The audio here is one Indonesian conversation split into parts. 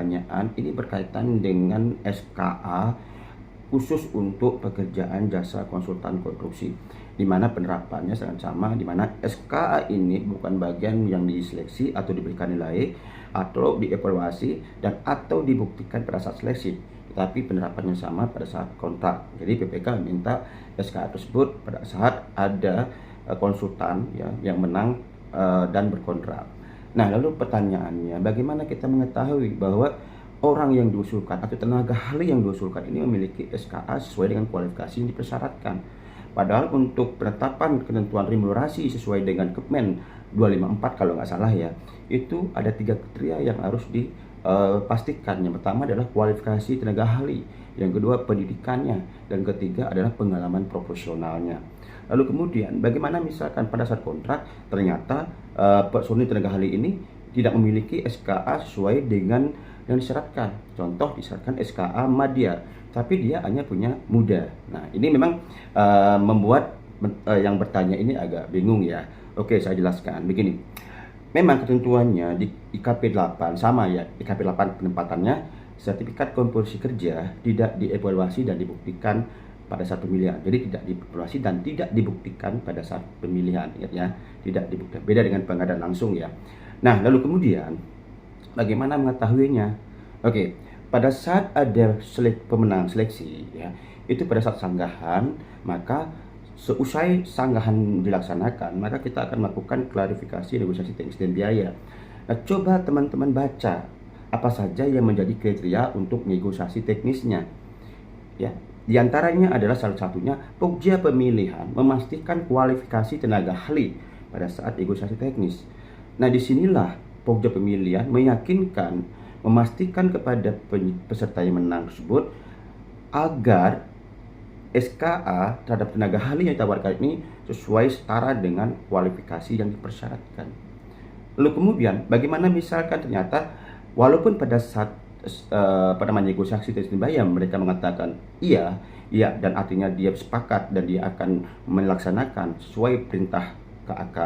pertanyaan ini berkaitan dengan SKA khusus untuk pekerjaan jasa konsultan konstruksi, di mana penerapannya sangat sama, di mana SKA ini bukan bagian yang diseleksi atau diberikan nilai atau dievaluasi dan atau dibuktikan pada saat seleksi, tetapi penerapannya sama pada saat kontrak. Jadi PPK minta SKA tersebut pada saat ada konsultan ya yang menang dan berkontrak. Nah, lalu pertanyaannya, bagaimana kita mengetahui bahwa orang yang diusulkan atau tenaga ahli yang diusulkan ini memiliki SKA sesuai dengan kualifikasi yang dipersyaratkan? Padahal untuk penetapan ketentuan remunerasi sesuai dengan Kepmen 254 kalau nggak salah ya, itu ada 3 kriteria yang harus dipastikan. Yang pertama adalah kualifikasi tenaga ahli, yang kedua pendidikannya, dan ketiga adalah pengalaman profesionalnya. Lalu kemudian bagaimana misalkan pada saat kontrak ternyata personil tenaga ahli ini tidak memiliki SKA sesuai dengan yang disyaratkan. Contoh disyaratkan SKA Madya, tapi dia hanya punya Muda. Nah, ini memang membuat yang bertanya ini agak bingung ya. Oke, saya jelaskan. Begini. Memang ketentuannya di IKP 8 sama ya. IKP 8 penempatannya sertifikat komposisi kerja tidak dievaluasi dan dibuktikan pada saat pemilihan. Jadi tidak dievaluasi dan tidak dibuktikan pada saat pemilihan, ingat ya, tidak dibuktikan. Beda dengan pengadaan langsung ya. Nah, lalu kemudian bagaimana mengetahuinya? Oke, pada saat ada pemenang seleksi ya, itu pada saat sanggahan, maka seusai sanggahan dilaksanakan, maka kita akan melakukan klarifikasi negosiasi teknis dan biaya. Nah, coba teman-teman baca apa saja yang menjadi kriteria untuk negosiasi teknisnya. Ya, di antaranya adalah salah satunya Pokja pemilihan memastikan kualifikasi tenaga ahli pada saat negosiasi teknis. Nah, disinilah Pokja pemilihan meyakinkan, memastikan kepada peserta yang menang tersebut agar SKA terhadap tenaga ahli yang ditawarkan ini sesuai setara dengan kualifikasi yang dipersyaratkan. Lalu kemudian bagaimana misalkan ternyata walaupun pada saat negosiasi teknis dan biaya mereka mengatakan iya dan artinya dia sepakat dan dia akan melaksanakan sesuai perintah KAK,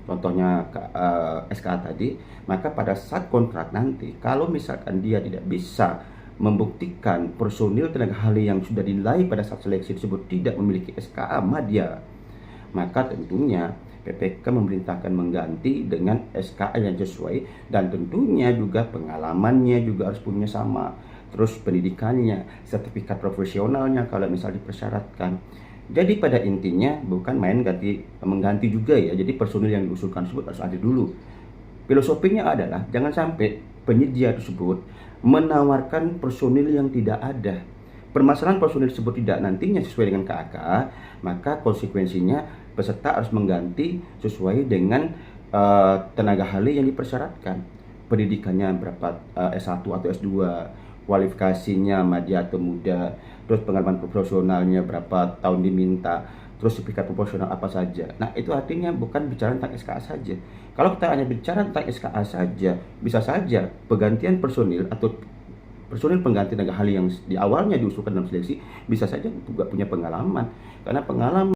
contohnya SKA tadi, maka pada saat kontrak nanti kalau misalkan dia tidak bisa membuktikan personil tenaga ahli yang sudah dinilai pada saat seleksi tersebut tidak memiliki SKA Madya, maka tentunya PPK memerintahkan mengganti dengan SKA yang sesuai, dan tentunya juga pengalamannya juga harus punya sama, terus pendidikannya, sertifikat profesionalnya kalau misalnya dipersyaratkan. Jadi pada intinya bukan main mengganti juga ya, jadi personil yang diusulkan tersebut harus ada dulu. Filosofinya adalah jangan sampai penyedia tersebut menawarkan personil yang tidak ada. Permasalahan personil tersebut tidak nantinya sesuai dengan KAK, maka konsekuensinya peserta harus mengganti sesuai dengan tenaga ahli yang dipersyaratkan. Pendidikannya berapa, S1 atau S2, kualifikasinya Madya atau Muda, terus pengalaman profesionalnya berapa tahun diminta, terus sertifikat proporsional apa saja. Nah, itu artinya bukan bicara tentang SKA saja. Kalau kita hanya bicara tentang SKA saja, bisa saja penggantian personil atau personil pengganti tenaga ahli yang di awalnya diusulkan dalam seleksi bisa saja juga punya pengalaman, karena pengalaman